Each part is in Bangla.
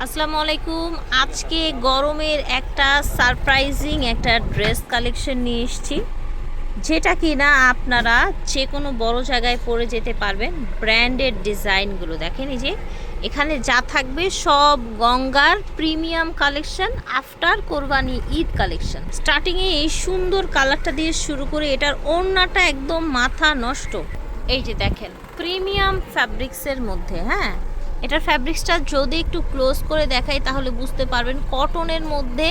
আসসালামু আলাইকুম। আজকে গরমের একটা সারপ্রাইজিং একটা ড্রেস কালেকশন নিয়ে এসেছি, যেটা কিনা আপনারা যে কোনো বড় জায়গায় পরে যেতে পারবেন। ব্র্যান্ডেড ডিজাইনগুলো দেখেন, এই যে এখানে যা থাকবে সব গঙ্গার প্রিমিয়াম কালেকশন, আফটার কোরবানি ঈদ কালেকশন। স্টার্টিংয়ে এই সুন্দর কালারটা দিয়ে শুরু করে এটার ওড়নাটা একদম মাথা নষ্ট। এই যে দেখেন প্রিমিয়াম ফ্যাব্রিক্সের মধ্যে, হ্যাঁ এটার ফ্যাব্রিক্সটা যদি একটু ক্লোজ করে দেখাই তাহলে বুঝতে পারবেন কটনের মধ্যে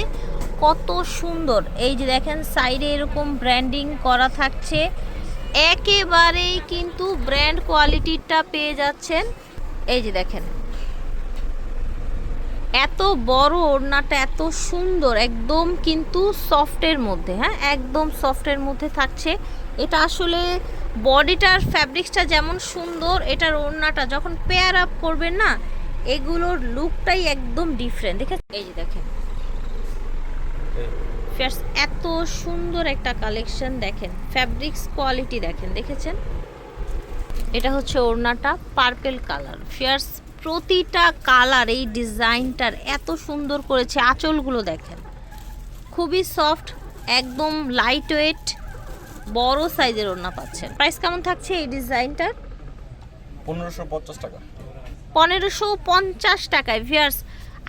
কত সুন্দর। এই যে দেখেন সাইডে এরকম ব্র্যান্ডিং করা থাকছে, একেবারেই কিন্তু ব্র্যান্ড কোয়ালিটিটা পেয়ে যাচ্ছেন। এই যে দেখেন এত বড় ওড়নাটা, এত সুন্দর, একদম কিন্তু সফটের মধ্যে, হ্যাঁ একদম সফটের মধ্যে থাকছে। এটা আসলে বডিটার ফ্যাব্রিক্সটা যেমন সুন্দর, এটার ওড়নাটা যখন পেয়ার আপ করবেন না, এগুলোর লুকটাই একদম ডিফারেন্ট। দেখেন এই যে দেখেন ফিয়ার্স, এত সুন্দর একটা কালেকশন। দেখেন ফ্যাব্রিক্স কোয়ালিটি দেখেন, দেখেছেন? এটা হচ্ছে ওড়নাটা পার্পল কালার। ফিয়ার্স প্রতিটা কালার এই ডিজাইনটার এত সুন্দর করেছে। আঁচলগুলো দেখেন খুবই সফট, একদম লাইট ওয়েট, বড় সাইজের ওড়না পাচ্ছেন। প্রাইস কেমন থাকছে এই ডিজাইনটার? 1550 টাকা। 1550 টাকায়। ভিয়ার্স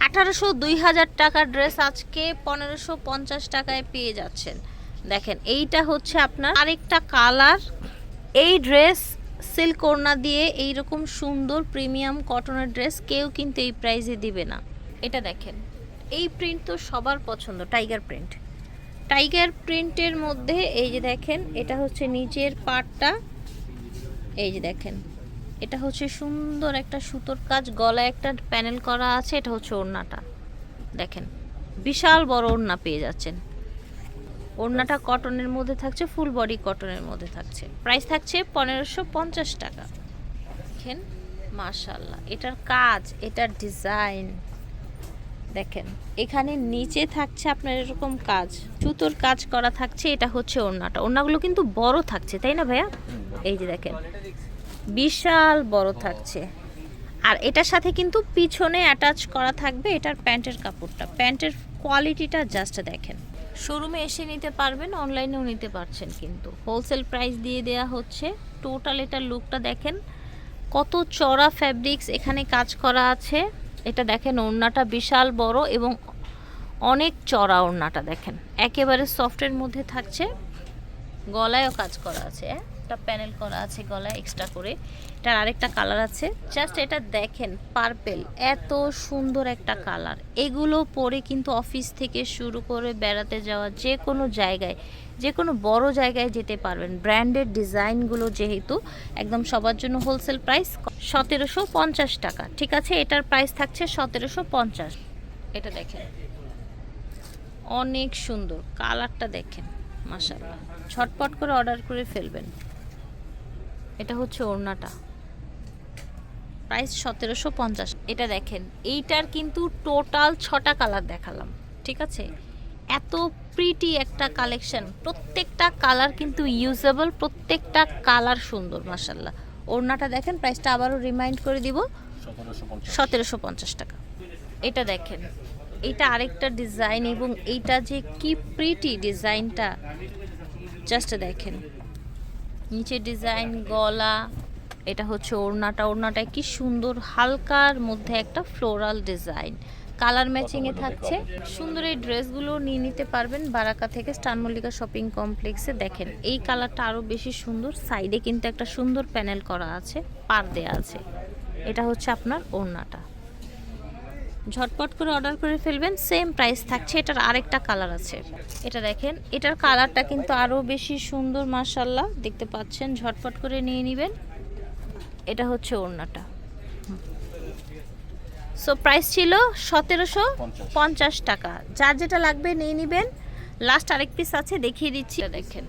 1800 2000 টাকার ড্রেস আজকে 1550 টাকায় পেয়ে যাচ্ছেন। দেখেন এইটা হচ্ছে আপনার আরেকটা কালার। এই ড্রেস সিল্ক ওড়না দিয়ে এইরকম সুন্দর প্রিমিয়াম কটনের ড্রেস কেউ কিন্তু এই প্রাইসে দিবে না। এটা দেখেন, এই প্রিন্ট তো সবার পছন্দ, টাইগার প্রিন্ট। টাইগার প্রিন্টের মধ্যে এই যে দেখেন, এটা হচ্ছে নিচের পাটটা। এই যে দেখেন এটা হচ্ছে সুন্দর একটা সুতোর কাজ, গলায় একটা প্যানেল করা আছে। এটা হচ্ছে ওড়নাটা, দেখেন বিশাল বড় ওড়না পেয়ে যাচ্ছেন। ওড়নাটা কটনের মধ্যে থাকছে, ফুল বডি কটনের মধ্যে থাকছে। প্রাইস থাকছে 1550 টাকা। দেখেন মাশাআল্লাহ, এটার কাজ, এটার ডিজাইন দেখেন। এখানে নিচে থাকছে আপনার এরকম কাজ, সুতোর কাজ করা থাকছে। এটা হচ্ছে ওড়নাটা। ওড়নাগুলো কিন্তু বড় থাকছে, তাই না ভাইয়া? এই যে দেখেন বিশাল বড় থাকছে। আর এটার সাথে কিন্তু পিছনে অ্যাটাচ করা থাকবে এটার প্যান্টের কাপড়টা। প্যান্টের কোয়ালিটিটা জাস্ট দেখেন। শোরুমে এসে নিতে পারবেন, অনলাইনেও নিতে পারছেন, কিন্তু হোলসেল প্রাইস দিয়ে দেয়া হচ্ছে। টোটাল এটার লুকটা দেখেন, কত চড়া ফ্যাব্রিক্স এখানে কাজ করা আছে। এটা দেখেন ওড়নাটা বিশাল বড় এবং অনেক চড়া। ওড়নাটা দেখেন একেবারে সফটের মধ্যে থাকছে, গলায়ও কাজ করা আছে, একটা প্যানেল করা আছে গলায় এক্সট্রা করে। এটার আরেকটা কালার আছে, জাস্ট এটা দেখেন পার্পল, এত সুন্দর একটা কালার। এগুলো পরে কিন্তু অফিস থেকে শুরু করে বেড়াতে যাওয়া, যে কোনো জায়গায়, যে কোনো বড় জায়গায় যেতে পারবেন। ব্র্যান্ডেড ডিজাইনগুলো যেহেতু একদম সবার জন্য হোলসেল প্রাইস 1750 টাকা। ঠিক আছে, এটার প্রাইস থাকছে 1750। এটা দেখেন অনেক সুন্দর, কালারটা দেখেন মাশাআল্লাহ, ঝটপট করে অর্ডার করে ফেলবেন। এটা হচ্ছে ওড়নাটা, প্রাইস 1750। এটা দেখেন, এইটার কিন্তু টোটাল 6টা কালার দেখালাম, ঠিক আছে? এত প্রিটি একটা কালেকশন, প্রত্যেকটা কালার কিন্তু ইউজেবল, প্রত্যেকটা কালার সুন্দর মাশাআল্লাহ। ওড়নাটা দেখেন, প্রাইসটা আবারও রিমাইন্ড করে দিব, 1750 টাকা। এটা দেখেন, এটা আরেকটা ডিজাইন, এবং এইটা যে কি প্রিটি ডিজাইনটা জাস্ট দেখেন। নিচে ডিজাইন, গলা, এটা হচ্ছে ওড়নাটা। ওড়নাটা কি সুন্দর, হালকার মধ্যে একটা ফ্লোরাল ডিজাইন, কালার ম্যাচিংয়ে থাকছে। সুন্দর এই ড্রেসগুলো নিয়ে নিতে পারবেন বারাকা থেকে, স্টার মল্লিকা শপিং কমপ্লেক্সে। দেখেন এই কালারটা আরও বেশি সুন্দর, সাইডে কিন্তু একটা সুন্দর প্যানেল করা আছে, পার দেয়া আছে। এটা হচ্ছে আপনার ওড়নাটা, ঝটপট করে অর্ডার করে ফেলবেন, সেম প্রাইস থাকছে। এটার আরেকটা কালার আছে, এটা দেখেন, এটার কালারটা কিন্তু আরও বেশি সুন্দর মাশাআল্লাহ, দেখতে পাচ্ছেন। ঝটপট করে নিয়ে নেবেন। এটা হচ্ছে ওড়নাটা। সো প্রাইস ছিল 1750 টাকা। যার যেটা লাগবে নিয়ে নেবেন। লাস্ট আরেক পিস আছে, দেখিয়ে দিচ্ছি। এটা দেখেন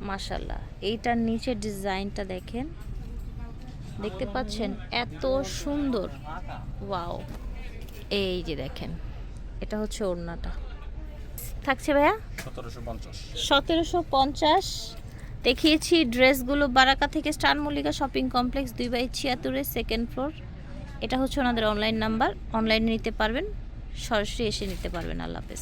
মাশাআল্লাহ, এইটার নিচে ডিজাইনটা দেখেন, দেখতে পাচ্ছেন এত সুন্দর, ওয়াও। এই যে দেখেন, এটা হচ্ছে ওড়নাটা, থাকছে ভাইয়া 1750। দেখিয়েছি ড্রেসগুলো বারাকা থেকে, star Mallika shopping complex 2/76 second floor. এটা হচ্ছে ওনাদের অনলাইন নাম্বার, অনলাইনে নিতে পারবেন, সরাসরি এসে নিতে পারবেন। আল্লাহ হাফেজ।